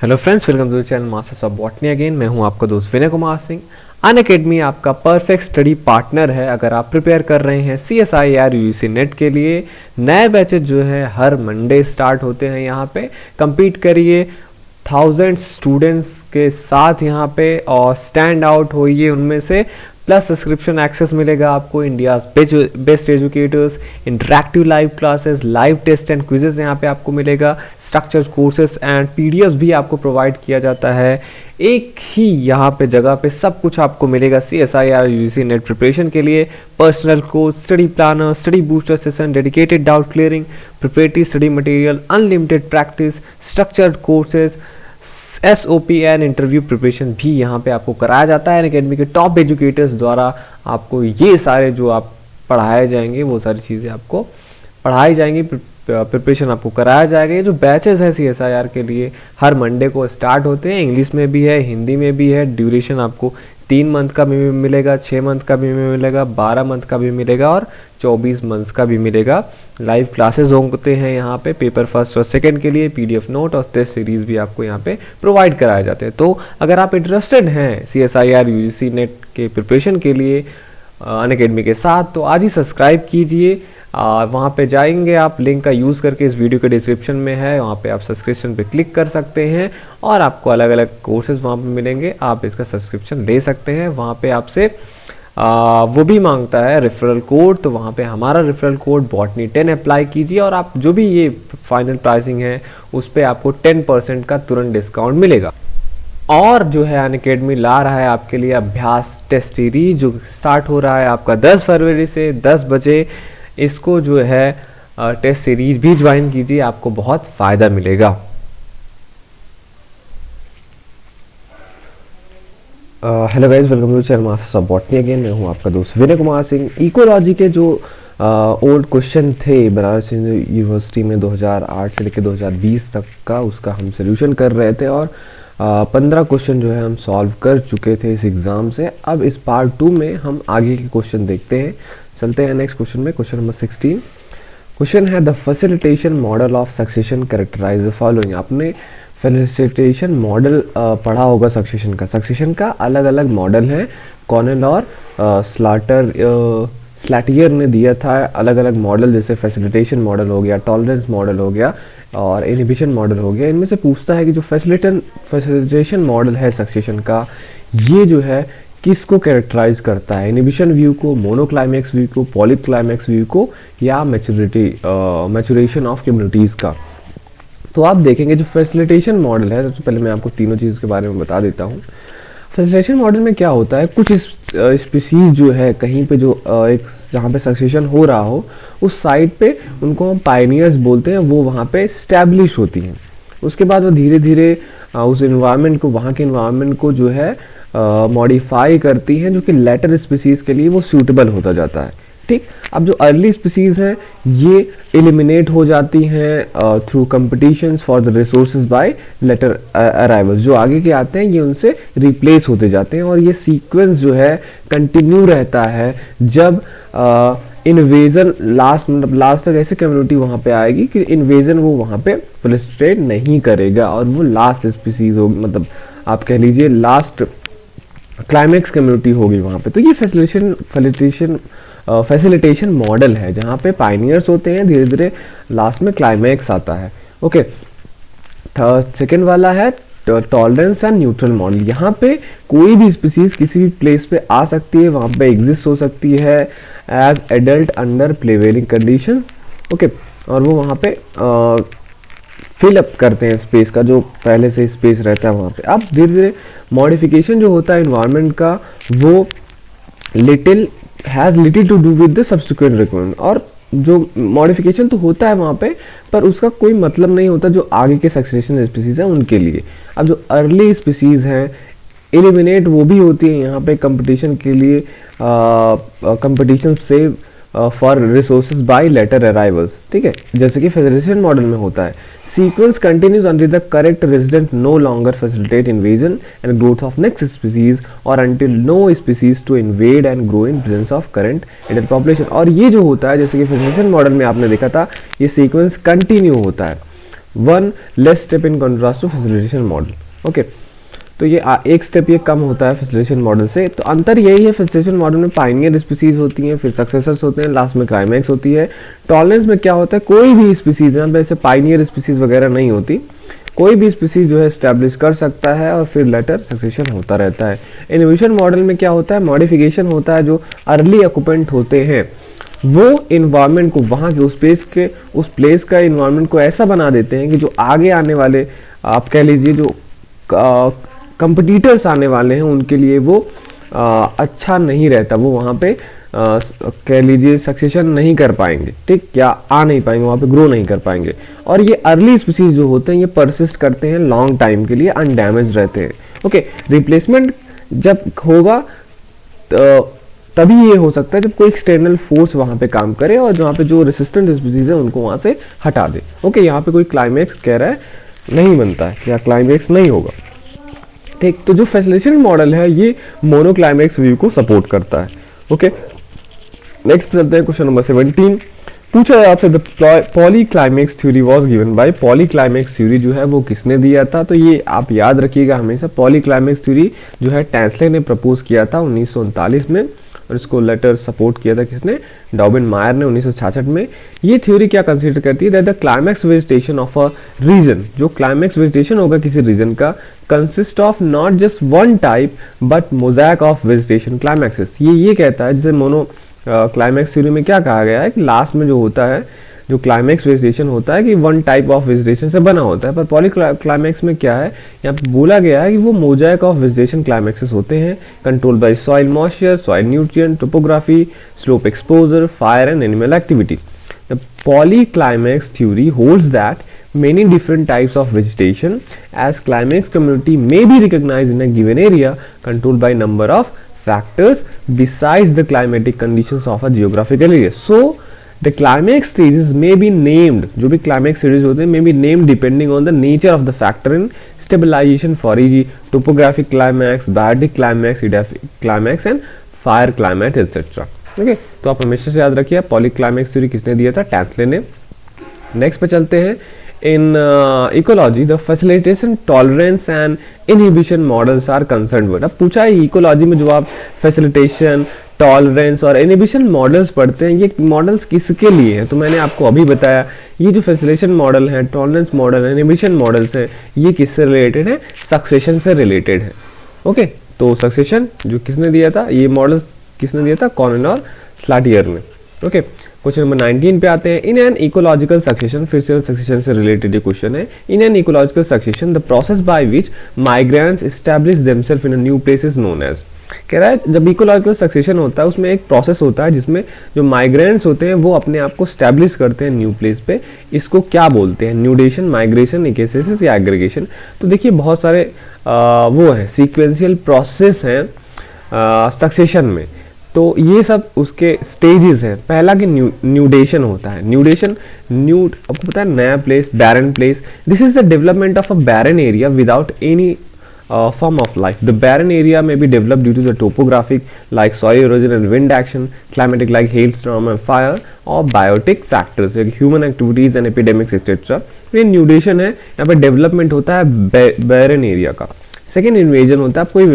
Hello friends, welcome to the channel masters of botany again. मैं हूं आपका दोस्त विनय कुमार सिंह। अनअकैडमी आपका परफेक्ट स्टडी पार्टनर है। अगर आप प्रिपेयर कर रहे हैं CSIR UGC नेट के लिए, नए बैचेज जो है हर मंडे स्टार्ट होते हैं। यहाँ पे compete करिए 1000 स्टूडेंट्स के साथ यहाँ पे और स्टैंड आउट होइए उनमें से। प्लस सब्सक्रिप्शन एक्सेस मिलेगा आपको, India's best educators, interactive live classes, live test and quizzes यहाँ पे आपको मिलेगा। स्ट्रक्चर्ड कोर्सेज एंड PDFs भी आपको प्रोवाइड किया जाता है। एक ही यहाँ पे जगह पे सब कुछ आपको मिलेगा CSIR UGC नेट प्रिपरेशन के लिए। Personal coach, study planner, study booster session, dedicated doubt clearing, preparatory study material, unlimited practice, structured courses, SOP and interview preparation भी यहाँ पे आपको कराया जाता है। अनअकैडमी के टॉप एजुकेटर्स द्वारा आपको ये सारे जो आप पढ़ाए जाएंगे वो सारी चीज़ें आपको पढ़ाई जाएंगी, प्रिपरेशन आपको कराया जाएगा। ये जो बैचेस है CSIR के लिए हर मंडे को स्टार्ट होते हैं। इंग्लिश में भी है, हिंदी में भी है। ड्यूरेशन आपको 3 मंथ का भी मिलेगा, 6 मंथ का भी मिलेगा, 12 मंथ का भी मिलेगा और 24 मंथ्स का भी मिलेगा। लाइव क्लासेस होते हैं यहाँ पे। पेपर फर्स्ट और सेकंड के लिए PDF नोट और टेस्ट सीरीज भी आपको यहाँ पे प्रोवाइड कराए जाते हैं। तो अगर आप इंटरेस्टेड हैं CSIR UGC नेट के प्रिपरेशन के लिए अनअकैडमी के साथ, तो आज ही सब्सक्राइब कीजिए। वहाँ पे जाएंगे आप, लिंक का यूज़ करके इस वीडियो के डिस्क्रिप्शन में है, वहाँ पे आप सब्सक्रिप्शन पे क्लिक कर सकते हैं और आपको अलग अलग कोर्सेज वहाँ पे मिलेंगे। आप इसका सब्सक्रिप्शन ले सकते हैं। वहाँ पे आपसे वो भी मांगता है रेफरल कोड, तो वहाँ पे हमारा रेफरल कोड बॉटनी 10 अप्लाई कीजिए और आप जो भी ये फाइनल प्राइसिंग है उस पर आपको 10% का तुरंत डिस्काउंट मिलेगा। और जो है अनअकैडमी ला रहा है आपके लिए अभ्यास टेस्ट सीरीज, जो स्टार्ट हो रहा है आपका 10 फरवरी से 10 बजे। इसको जो है टेस्ट सीरीज भी ज्वाइन कीजिए, आपको बहुत फ़ायदा मिलेगा। Hello guys, welcome to channel masters of botany again. मैं हूं आपका दोस्त विनय कुमार सिंह। इकोलॉजी के जो ओल्ड क्वेश्चन थे बनारस यूनिवर्सिटी में 2008 से लेकर 2020 तक का, उसका हम सोल्यूशन कर रहे थे और 15 क्वेश्चन जो है हम सॉल्व कर चुके थे इस एग्ज़ाम से। अब इस पार्ट 2 में हम आगे के क्वेश्चन देखते हैं। चलते हैं नेक्स्ट क्वेश्चन में। क्वेश्चन नंबर 16 क्वेश्चन है, the facilitation model of succession characterize the following. आपने फैसिलिटेशन मॉडल पढ़ा होगा सक्सेशन का। सक्सेशन का अलग अलग मॉडल है। कॉर्नेल और स्लैटियर ने दिया था अलग अलग मॉडल, जैसे फैसिलिटेशन मॉडल हो गया, टॉलरेंस मॉडल हो गया और इनहिबिशन मॉडल हो गया। इनमें से पूछता है कि जो फैसिलिटेशन मॉडल है सक्सेशन का, ये जो है किसको कैरेक्टराइज करता है? इनहिबिशन व्यू को, मोनोक्लाइमैक्स व्यू को, पॉलीक्लाइमैक्स व्यू को, या मैच्योरेशन ऑफ कम्युनिटीज़ का। तो आप देखेंगे जो फैसिलिटेशन मॉडल है, सबसे पहले मैं आपको तीनों चीज़ के बारे में बता देता हूँ। फैसिलिटेशन मॉडल में क्या होता है, कुछ स्पीसीज जो है कहीं पे जो एक जहाँ पे सक्सेशन हो रहा हो उस साइट पे, उनको हम पायनियर्स बोलते हैं, वो वहाँ पे स्टैब्लिश होती हैं। उसके बाद वो धीरे धीरे उस इन्वायरमेंट को, वहाँ के इन्वायरमेंट को जो है मॉडिफाई करती हैं, जो कि लेटर स्पीसीज के लिए वो सूटेबल होता जाता है। ठीक, अब जो अर्ली स्पीसीज हैं ये एलिमिनेट हो जाती हैं through competitions for the resources by later arrivals. जो आगे के आते हैं ये उनसे रिप्लेस होते जाते हैं और ये सीक्वेंस जो है कंटिन्यू रहता है। जब इन्वेजन लास्ट तक ऐसे कम्युनिटी वहाँ पे आएगी कि इन्वेजन वो वहाँ पे फैसिलिटेट नहीं करेगा और वो लास्ट स्पीसीज होगी, मतलब आप कह लीजिए लास्ट क्लाइमैक्स कम्युनिटी होगी वहाँ पे। तो ये फैसिलिटेशन मॉडल है जहाँ पे पायनियर्स होते हैं, धीरे धीरे लास्ट में क्लाइमैक्स आता है। ओके, सेकेंड वाला है टॉलरेंस एंड न्यूट्रल मॉडल। यहाँ पे कोई भी स्पीसीज किसी भी प्लेस पे आ सकती है, वहाँ पे एग्जिस्ट हो सकती है as adult under prevailing condition. Okay, और वो वहाँ पे फिल अप करते हैं स्पेस का, जो पहले से स्पेस रहता है वहाँ पे। अब धीरे धीरे मॉडिफिकेशन जो होता है इन्वायरमेंट का, वो has little to do with the subsequent requirement. और जो मॉडिफिकेशन तो होता है वहाँ पे, पर उसका कोई मतलब नहीं होता जो आगे के सक्सेशन स्पीसीज हैं उनके लिए। अब जो अर्ली स्पीसीज हैं एलिमिनेट वो भी होती है यहाँ पे कंपटीशन के लिए, कंपटीशन से for resources by later arrivals. ठीक है, जैसे कि फैसिलिटेशन मॉडल में होता है। Sequence continues until the correct resident no longer facilitate invasion and growth of next species or until no species to invade and grow in presence of current adult population। और ये जो होता है, जैसे कि फैसिलिटेशन मॉडल में आपने देखा था, ये सीक्वेंस कंटिन्यू होता है। One less step in contrast to facilitation model. Okay, तो ये एक स्टेप ये कम होता है फैसिलिटेशन मॉडल से। तो अंतर यही है, फैसिलिटेशन मॉडल में पायनियर स्पीसीज होती हैं, फिर सक्सेसर्स होते हैं, लास्ट में क्लाइमैक्स होती है। टॉलरेंस में क्या होता है, कोई भी स्पीसीज, यहाँ पे ऐसे पायनियर स्पीसीज वगैरह नहीं होती, कोई भी स्पीसीज जो है स्टैब्लिश कर सकता है और फिर लेटर सक्सेशन होता रहता है। इनोवेशन मॉडल में क्या होता है, मॉडिफिकेशन होता है, जो अर्ली ऑक्यूपेंट होते हैं वो इन्वायरमेंट को, वहाँ के उस प्लेस का इन्वायरमेंट को ऐसा बना देते हैं कि जो आगे आने वाले, आप कह लीजिए जो कंपटीटर्स आने वाले हैं उनके लिए वो अच्छा नहीं रहता, वो वहाँ पे कह लीजिए सक्सेशन नहीं कर पाएंगे, ठीक, या आ नहीं पाएंगे, वहाँ पे ग्रो नहीं कर पाएंगे। और ये अर्ली स्पीसीज जो होते हैं ये परसिस्ट करते हैं लॉन्ग टाइम के लिए, अनडैमेज रहते हैं। ओके, रिप्लेसमेंट जब होगा तभी ये हो सकता है जब कोई एक्सटर्नल फोर्स वहाँ पे काम करे और जहाँ पे जो रेसिस्टेंट स्पीसीज है उनको वहाँ से हटा दे। ओके, यहाँ पे कोई क्लाइमैक्स कह रहा है नहीं बनता है या क्लाइमैक्स नहीं होगा, ठीक। तो जो फैसिलिटेशन मॉडल है ये मोनोक्लाइमैक्स व्यू को सपोर्ट करता है। ओके, नेक्स्ट चलते हैं क्वेश्चन नंबर 17। पूछा है आपसे, the polyclimax theory was given by, polyclimax theory जो है वो किसने दिया था, तो ये आप याद रखिएगा हमेशा, पॉलीक्लाइमैक्स थ्योरी जो है टेस्ला ने प्रपोज किया था 1939 में, और इसको लेटर सपोर्ट किया था किसने, डॉबिन मायर ने 1966 में। ये थ्योरी क्या कंसीडर करती है, that the climax vegetation of a region, जो क्लाइमैक्स वेजिटेशन होगा किसी रीजन का, consist of not just one type but mosaic of vegetation climaxes. ये कहता है, जैसे मोनो क्लाइमैक्स थ्योरी में क्या कहा गया है कि लास्ट में जो होता है, जो क्लाइमैक्स वेजिटेशन होता है कि वन टाइप ऑफ वेजिटेशन से बना होता है, पर पॉली क्लाइमैक्स में क्या है, यहाँ पे बोला गया है कि वो मोज़ैक ऑफ वेजिटेशन क्लाइमैक्सेस होते हैं, control by soil moisture, soil nutrient, topography, slope exposure, fire and animal activity. The polyclimax theory holds that many different types of vegetation as climax community may be recognized in a given area controlled by number of factors besides the climatic conditions of a geographical area. So the climax stages may be named, जो भी climax stages होते हैं may be named depending on the nature of the factor in stabilization, for e.g. topographic climax, biotic climax, edaphic climax and fire climax etc. Okay, तो आप हमेशा से याद रखिए पॉलीक्लाइमैक्स थ्योरी किसने दिया था, टैंसले ने। नेक्स्ट पे चलते हैं। In ecology, the facilitation, tolerance and inhibition models are concerned with। अब पूछा है इकोलॉजी में जो आप फैसिलिटेशन, टॉलरेंस और इनहिबिशन मॉडल्स पढ़ते हैं, ये मॉडल्स किसके लिए हैं, तो मैंने आपको अभी बताया ये जो फैसिलिटेशन मॉडल है, टॉलरेंस मॉडल, इनहिबिशन मॉडल्स हैं, ये किससे रिलेटेड है, सक्सेशन से रिलेटेड है। ओके, तो सक्सेशन जो किसने दिया था, ये मॉडल किसने दिया था, कॉनन और स्लाटियर ने। ओके, क्वेश्चन नंबर 19 पे आते हैं। इन एन इकोलॉजिकल सक्सेशन, फिर से सक्सेशन से रिलेटेड ये क्वेश्चन है। In an ecological succession the process by which migrants establish themself in a new place is known as. कह रहा है जब इकोलॉजिकल सक्सेशन होता है उसमें एक प्रोसेस होता है जिसमें जो माइग्रेंट्स होते हैं वो अपने आप को स्टैब्लिश करते हैं न्यू प्लेस पे, इसको क्या बोलते हैं, न्यूडेशन, माइग्रेशन, इकेसिस या एग्रीगेशन। तो देखिए बहुत सारे वो है सीक्वेंशियल प्रोसेस हैं सक्सेशन में, तो ये सब उसके स्टेजेस हैं। पहला कि न्यूडेशन होता है, न्यूडेशन, न्यूड आपको पता है नया place, barren place, this is the development of a barren area without any form of life. The barren area may be developed due to the topographic like soil erosion and wind action, climatic like hailstorm and fire, or biotic factors like human activities and epidemics etc. ये न्यूडेशन है, यहाँ पे development होता है बैरन area का। Second invasion होता है, आप कोई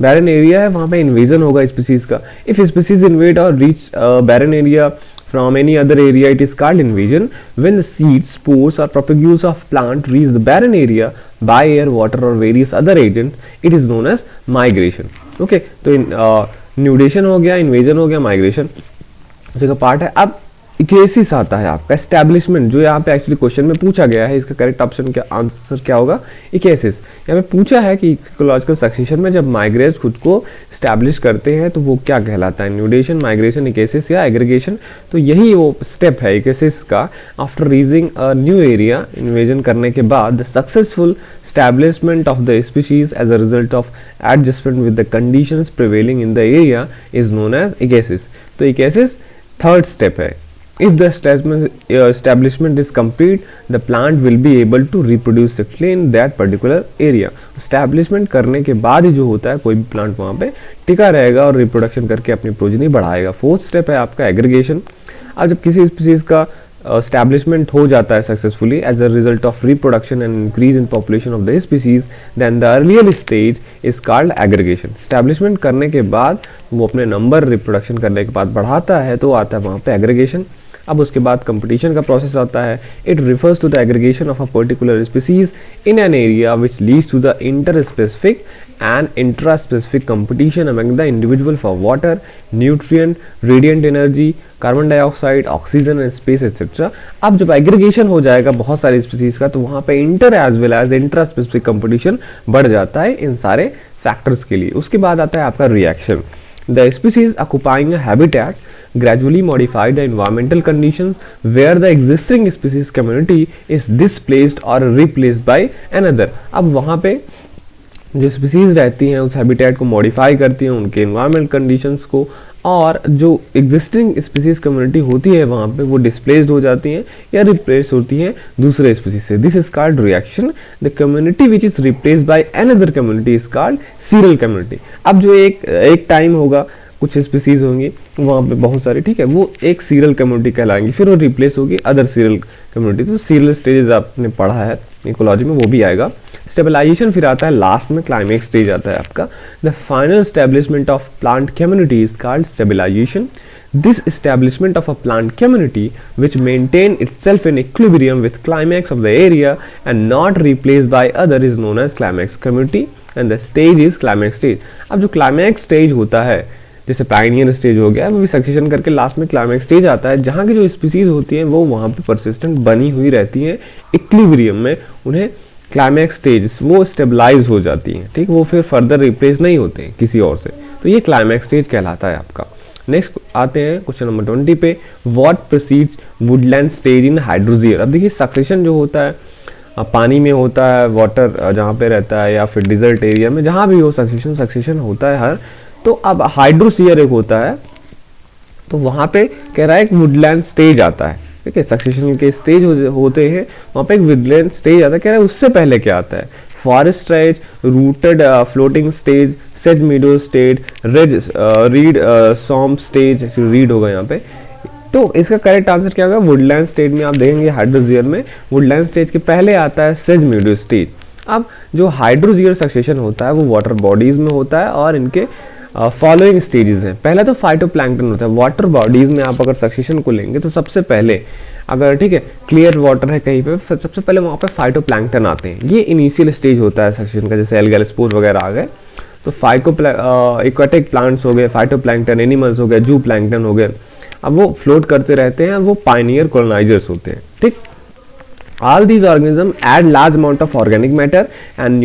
बैरन एरिया है वहाँ पे इन्वेजन होगा स्पीसीज का। इफ स्पीसीज इन्वेड और reach barren area from any other area, it is called invasion. When the seeds, spores or propagules of plant reach the barren area by air, water or various other agents, it is known as migration. Okay, तो न्यूडेशन हो गया, invasion हो गया, migration इसका part है। अब इकेसिस आता है आपका एस्टैब्लिशमेंट, जो यहाँ पे एक्चुअली क्वेश्चन में पूछा गया है, इसका करेक्ट ऑप्शन क्या आंसर क्या होगा, इकेसिस। यहाँ पे पूछा है कि इकोलॉजिकल सक्सेशन में जब माइग्रेट्स खुद को स्टैब्लिश करते हैं तो वो क्या कहलाता है, न्यूडेशन, माइग्रेशन, इकेसिस या एग्रीगेशन। तो यही वो स्टेप है इकेसिस का। After reaching a new area, invasion करने के बाद the successful establishment of the species as a result of adjustment with the conditions prevailing in the area is known as ekesis. तो ekesis third step है। If the establishment is complete, the plant will be able to reproduce sexually in that particular area. Establishment करने के बाद ही जो होता है कोई भी प्लांट वहाँ पे टिका रहेगा और रिप्रोडक्शन करके अपनी प्रोजनी बढ़ाएगा। फोर्थ स्टेप है आपका एग्रीगेशन। अब जब किसी स्पीसीज का establishment हो जाता है successfully as a result of reproduction and increase in population of the species, then the earlier stage is called aggregation. Establishment करने के बाद वो अपने नंबर रिप्रोडक्शन करने के बाद बढ़ाता है तो आता है वहाँ पे एग्रीगेशन। अब उसके बाद कंपटीशन का प्रोसेस आता है। It refers to the aggregation of a particular species in an area which leads to the inter specific and intra-specific competition among the individual for water, nutrient, radiant energy, carbon dioxide, oxygen and space etc. अब जब aggregation हो जाएगा बहुत सारे species का तो वहाँ पे inter as well as intra specific competition बढ़ जाता है इन सारे फैक्टर्स के लिए। उसके बाद आता है आपका reaction. The species occupying a habitat gradually modify the environmental conditions where the existing species community is displaced or replaced by another। अब वहाँ पे जो स्पीसीज रहती हैं उस हैबिटेट को मॉडिफाई करती हैं उनके एनवायरमेंट कंडीशंस को, और जो एग्जिस्टिंग स्पीसीज कम्युनिटी होती है वहाँ पे वो डिस्प्लेस्ड हो जाती हैं या रिप्लेस होती हैं दूसरे स्पीसीज से। This is called reaction. The community which is replaced by another community is called serial community. अब जो एक टाइम होगा कुछ स्पीसीज होंगी वहाँ पे बहुत सारी, ठीक है, वो एक सीरियल कम्युनिटी कहलाएंगी, फिर वो रिप्लेस होगी अदर सीरियल कम्युनिटी। तो सीरियल स्टेजेस आपने पढ़ा है इकोलॉजी में, वो भी आएगा। स्टेबलाइजेशन फिर आता है लास्ट में, क्लाइमेक्स स्टेज आता है आपका। The final establishment of plant community is called stabilisation. This establishment of a plant community which maintain itself in equilibrium with climax of the area and not replaced by other is known as climax community and the stage is climax stage। अब जो climax stage होता है जैसे Pioneer stage हो गया, वो भी succession करके लास्ट में क्लाइमेक्स स्टेज आता है जहाँ की जो स्पीसीज होती हैं वो वहाँ पे परसिस्टेंट बनी हुई रहती हैं इक्विलिब्रियम में, उन्हें क्लाइमेक्स स्टेज वो स्टेबलाइज हो जाती हैं, ठीक, वो फिर फर्दर रिप्लेस नहीं होते हैं किसी और से, तो ये क्लाइमेक्स स्टेज कहलाता है आपका। नेक्स्ट आते हैं क्वेश्चन नंबर 20 पे, व्हाट प्रीसीड्स वुडलैंड स्टेज इन हाइड्रोजियर। अब देखिए सक्सेशन जो होता है पानी में होता है, वाटर जहाँ पे रहता है या फिर डिजर्ट एरिया में, जहाँ भी हो सक्सेशन होता है हर। तो अब हाइड्रोसीयर एक होता है तो वहाँ पे कह रहा है एक वुडलैंड स्टेज आता है, ठीक है, सक्सेशन के स्टेज होते हैं वहाँ पे एक वुडलैंड स्टेज आता है। कह रहा है उससे पहले क्या आता है, forest stage, rooted floating stage, सेज meadow stage, reed swamp stage, reed होगा यहाँ पे। तो इसका करेक्ट आंसर क्या होगा, वुडलैंड स्टेज में आप देखेंगे हाइड्रोजियर में वुडलैंड स्टेज के पहले आता है सेज मीडो स्टेज। अब जो हाइड्रोजियर सक्सेशन होता है वो वाटर बॉडीज में होता है और इनके फॉलोइंग स्टेजेस हैं। पहला तो फाइटोप्लैंक्टन होता है, वाटर बॉडीज में आप अगर सक्सेशन को लेंगे तो सबसे पहले अगर, ठीक है, क्लियर वाटर है कहीं पे, सबसे पहले वहाँ पे फाइटोप्लैंक्टन आते हैं। ये इनिशियल स्टेज होता है सक्सेशन का, जैसे एल्गल स्पोर वगैरह आ गए तो एक्वाटिक प्लांट्स हो गए, फाइटोप्लैंक्टन एनिमल्स हो गए, जू प्लैंक्टन हो गए, अब वो फ्लोट करते रहते हैं, वो पायनियर कॉलोनाइजर्स होते हैं, ठीक। All these organisms add large amount of organic matter and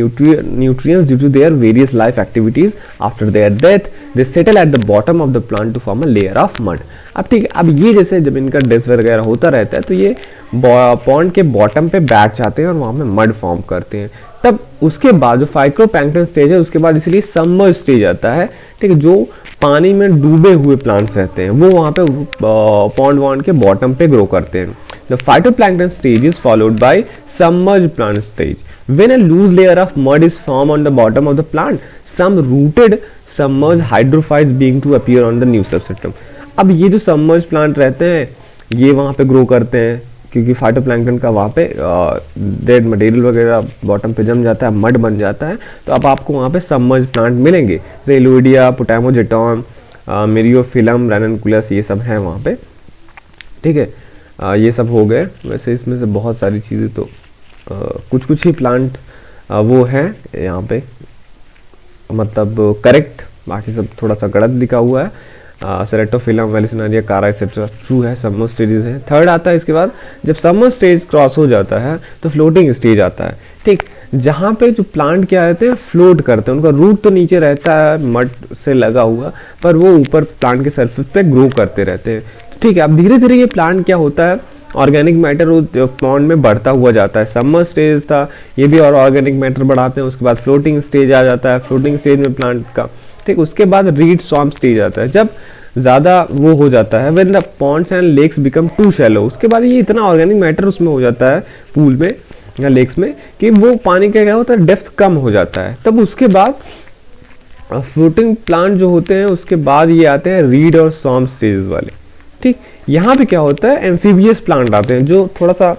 nutrients due to their various life activities. After their death, they settle at the bottom of the plant to form a layer of mud. अब ठीक है, अब ये जैसे जब इनका death वगैरह होता रहता है तो ये पॉन्ड के बॉटम पे बैठ जाते हैं और वहाँ पे मड फॉर्म करते हैं। तब उसके बाद जो फाइटोप्लैंक्टन स्टेज है उसके बाद इसलिए सबमर्ज स्टेज आता है, ठीक है, जो पानी में डूबे हुए प्लांट्स रहते हैं वो वहाँ पे पॉन्ड वॉन्ड के बॉटम पे ग्रो करते हैं। The phytoplankton stage is followed by submerged plant stage. When a loose layer of mud is formed on the bottom of the plant, some rooted submerged hydrophytes begin to appear on the new substratum. अब ये जो submerged plant रहते हैं ये वहाँ पे grow करते हैं क्योंकि फाइटोप्लैंक्टन का वहाँ पे डेड मटेरियल वगैरह बॉटम पे जम जाता है, मड बन जाता है, तो अब आपको वहाँ पे सबमर्ज प्लांट मिलेंगे, जैसे एलोइडिया, पोटामोजेटॉन, मेरियोफिलम, रैननकुलस, ये सब हैं वहाँ पे, ठीक है। ये सब हो गए। वैसे इसमें से बहुत सारी चीज़ें तो कुछ कुछ ही प्लांट वो हैं यहाँ पे मतलब करेक्ट, बाकी सब थोड़ा सा गलत लिखा हुआ है। सेरेटोफिलम, वेलिसिनारिया, कारा एक्सेट्रा ट्रू है, सबमर स्टेजेस है। थर्ड आता है इसके बाद, जब सबमर स्टेज क्रॉस हो जाता है तो फ्लोटिंग स्टेज आता है, ठीक, जहाँ पे जो प्लांट क्या रहते हैं फ्लोट करते हैं, उनका रूट तो नीचे रहता है मड से लगा हुआ पर वो ऊपर प्लांट के सरफेस पे ग्रो करते रहते हैं, ठीक है। अब धीरे धीरे ये प्लांट क्या होता है, ऑर्गेनिक मैटर पॉन्ड में बढ़ता हुआ जाता है। समर स्टेज था ये भी, और ऑर्गेनिक मैटर बढ़ाते हैं, उसके बाद फ्लोटिंग स्टेज आ जाता है, फ्लोटिंग स्टेज में प्लांट का, ठीक, उसके बाद रीड स्वैम्प स्टेज आता है, जब ज़्यादा वो हो जाता है, when the ponds and lakes become too shallow, उसके बाद ये इतना ऑर्गेनिक मैटर उसमें हो जाता है पूल में या लेक्स में कि वो पानी का क्या होता है, डेप्थ कम हो जाता है। तब उसके बाद फ्लोटिंग प्लांट जो होते हैं उसके बाद ये आते हैं रीड और स्वैम्प स्टेजेस वाले, ठीक। यहाँ पे क्या होता है, एम्फीबियस प्लांट आते हैं जो थोड़ा सा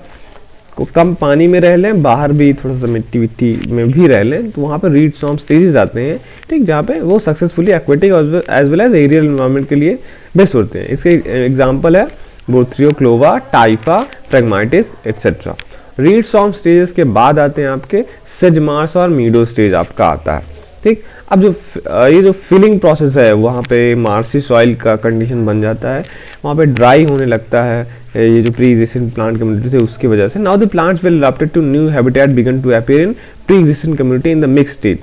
कम पानी में रह लें, बाहर भी थोड़ा सा मिट्टी विट्टी में भी रह लें, तो वहाँ पे रीड स्वैम्प स्टेजेस आते हैं, ठीक, जहाँ पे वो successfully aquatic as well as aerial environment के लिए बेस्ट होते हैं। इसके एग्जांपल है Bothriochloa, Typha, Phragmites etcetera. Reed swamp stages के बाद आते हैं आपके सेज मार्श और मीडो स्टेज आपका आता है, ठीक। अब जो ये जो फिलिंग प्रोसेस है, वहाँ पे मार्सी सॉइल का कंडीशन बन जाता है, वहाँ पे ड्राई होने लगता है, ये जो प्री एग्जिस्टिंग प्लांट कम्युनिटी थे उसकी वजह से। Now the plants will adopted to new habitat began to appear in pre existing community in the mix stage.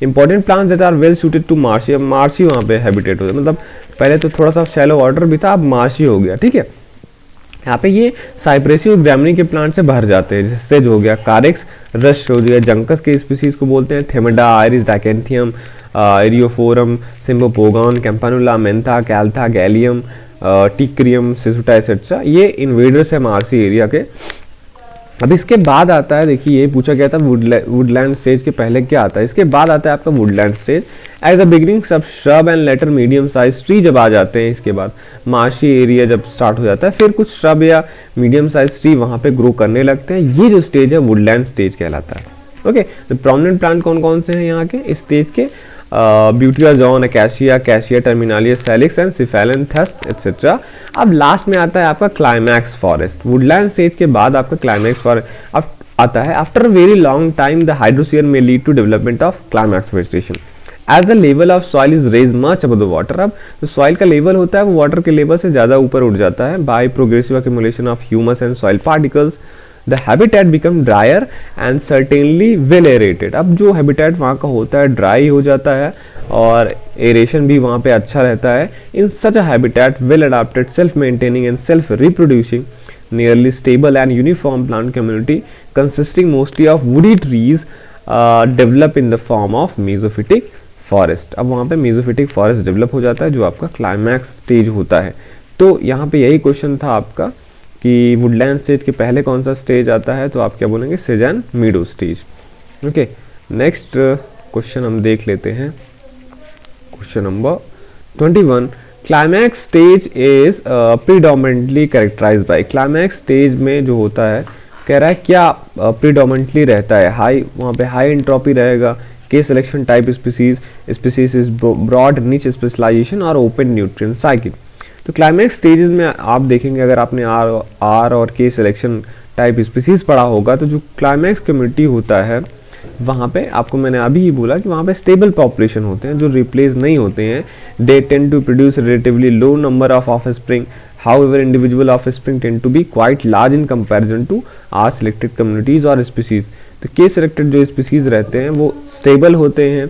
Important plants that are well suited to marshy, अब marshy वहाँ पे habitat होता है, मतलब पहले तो थोड़ा सा शैलो वाटर भी था, अब मार्शी हो गया, ठीक है। यहाँ पे ये साइप्रेसी और ग्रामिनी के प्लांट से भर जाते हैं, जैसे सेज हो गया, कारेक्स, रश हो गया, जंकस के स्पीसीज को बोलते हैं, थेमेडा, आयरिस, डाइकेंथियम, एरियोफोरम, सिम्बोपोगॉन, कैम्पानुला, मेंथा, कैल्था, गैलियम, टिक्रियम, सिसुटा एटसेट्रा, ये इन्वेडर्स है मार्सी एरिया के। अब इसके बाद आता है, देखिए ये पूछा गया था वुडलैंड स्टेज के पहले क्या आता है, इसके बाद आता है आपका woodland stage. At the beginning सब shrub and later medium size tree जब आ जाते हैं, इसके बाद मार्शी एरिया जब स्टार्ट हो जाता है, फिर कुछ श्रब या मीडियम साइज ट्री वहाँ पे ग्रो करने लगते हैं, ये जो स्टेज है वुडलैंड स्टेज कहलाता है। ओके, तो प्रोमिनेंट प्लांट कौन कौन से हैं यहाँ के इस स्टेज के, ब्यूटिया जॉन, acacia, cassia terminalias, salix and cephalanthus etcetera. अब लास्ट में आता है आपका क्लाइमैक्स फॉरेस्ट। वुडलैंड स्टेज के बाद आपका क्लाइमैक्स फॉरेस्ट आता है। After a very long time the hydrosphere में lead to development of climax vegetation as the level of soil is raise much above the water. अब जो सॉइल का level होता है वो वाटर के लेवल से ज़्यादा ऊपर उठ जाता है by progressive accumulation of humus and soil particles. The habitat become drier and certainly well aerated. अब जो हैबिटेट वहाँ का होता है ड्राई हो जाता है और एरेशन भी वहाँ पे अच्छा रहता है। In such a habitat well adapted, self maintaining and self reproducing, nearly stable and uniform plant community consisting mostly of woody trees develop in the form of mesophytic forest। अब वहाँ पे mesophytic forest develop हो जाता है जो आपका climax stage होता है। तो यहाँ पे यही क्वेश्चन था आपका कि वुडलैंड स्टेज के पहले कौन सा स्टेज आता है, तो आप क्या बोलेंगे, सेज and meadow stage. Okay, next question हम देख लेते हैं, question number 21। Climax stage is predominantly characterised by. Climax stage में जो होता है, कह रहा है क्या प्रीडोमिनेंटली रहता है, हाई, वहाँ पे हाई एंट्रोपी रहेगा, K selection type species is broad niche specialization और ओपन न्यूट्रिएंट साइकिल। तो क्लाइमैक्स स्टेजेस में आप देखेंगे, अगर आपने आर और के सिलेक्शन टाइप स्पीसीज पढ़ा होगा, तो जो क्लाइमैक्स कम्युनिटी होता है वहाँ पे आपको मैंने अभी ही बोला कि वहाँ पे स्टेबल पॉपुलेशन होते हैं जो रिप्लेस नहीं होते हैं। They tend to produce relatively low number of offspring, however individual offspring tend to be quite large in comparison to r selected communities और स्पीसीज। तो के सिलेक्टेड जो स्पीसीज रहते हैं वो स्टेबल होते हैं,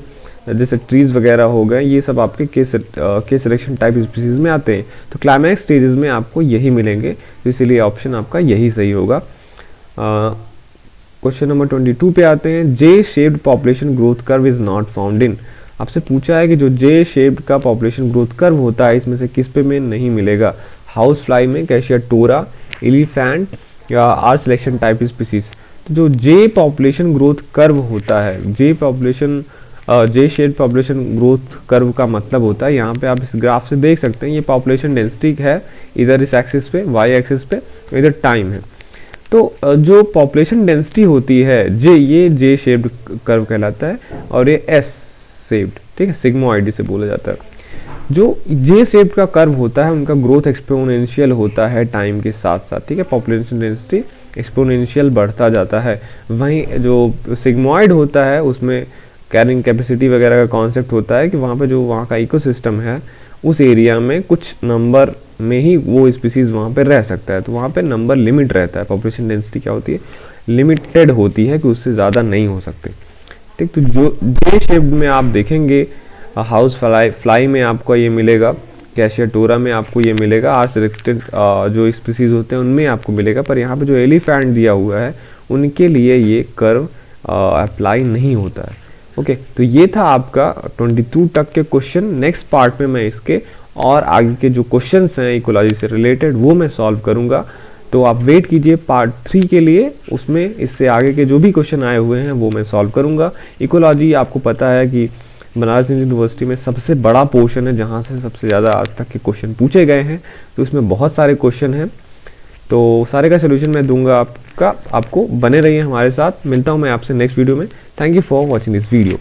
जैसे ट्रीज वगैरह हो गए, ये सब आपके के सिलेक्शन टाइप स्पीसीज में आते हैं। तो क्लाइमैक्स स्टेजेस में आपको यही मिलेंगे, तो इसीलिए ऑप्शन आपका यही सही होगा। क्वेश्चन नंबर 22 पे आते हैं। जे shaped population growth curve is not found in. आपसे पूछा है कि जो जे शेप्ड का पॉपुलेशन ग्रोथ कर्व होता है इसमें से किस पे में नहीं मिलेगा, हाउस फ्लाई में, कैशिया टोरा, एलिफेंट या आर सिलेक्शन टाइप स्पीसीज। तो जो जे पॉपुलेशन ग्रोथ कर्व होता है, जे शेप्ड पॉपुलेशन ग्रोथ कर्व का मतलब होता है, यहाँ पे आप इस ग्राफ से देख सकते हैं, ये पॉपुलेशन डेंसिटी है, इधर इस एक्सिस पे, वाई एक्सिस पे, इधर टाइम है। तो जो पॉपुलेशन डेंसिटी होती है ये जे शेप्ड कर्व कहलाता है और ये एस शेप्ड, ठीक है, सिग्मोइड से बोला जाता है। जो जे शेप्ड का कर्व होता है उनका ग्रोथ एक्सपोनेंशियल होता है टाइम के साथ साथ, ठीक है, पॉपुलेशन डेंसिटी एक्सपोनेंशियल बढ़ता जाता है। वहीं जो सिग्मोइड होता है उसमें कैरिंग कैपेसिटी वगैरह का कॉन्सेप्ट होता है कि वहाँ पे जो वहाँ का इकोसिस्टम है उस एरिया में कुछ नंबर में ही वो स्पीसीज वहाँ पे रह सकता है, तो वहाँ पे नंबर लिमिट रहता है। पॉपुलेशन डेंसिटी क्या होती है, लिमिटेड होती है कि उससे ज़्यादा नहीं हो सकते, ठीक। तो जो जे शेप में आप देखेंगे, हाउस फ्लाई में आपको ये मिलेगा, कैशिया टोरा में आपको ये मिलेगा, आर सिलेक्टेड जो स्पीसीज होते हैं उनमें आपको मिलेगा, पर यहाँ पे जो एलिफेंट दिया हुआ है उनके लिए ये कर्व अप्लाई नहीं होता है। ओके, तो ये था आपका 22 तक के क्वेश्चन। नेक्स्ट पार्ट में मैं इसके और आगे के जो क्वेश्चंस हैं इकोलॉजी से रिलेटेड वो मैं सॉल्व करूंगा, तो आप वेट कीजिए पार्ट 3 के लिए, उसमें इससे आगे के जो भी क्वेश्चन आए हुए हैं वो मैं सॉल्व करूंगा। इकोलॉजी आपको पता है कि बनारस हिंदू यूनिवर्सिटी में सबसे बड़ा पोर्शन है जहाँ से सबसे ज़्यादा आज तक के क्वेश्चन पूछे गए हैं। तो उसमें बहुत सारे क्वेश्चन हैं, तो सारे का सोल्यूशन मैं दूंगा आपको बने रहिए हमारे साथ। मिलता हूँ मैं आपसे नेक्स्ट वीडियो में। Thank you for watching this video.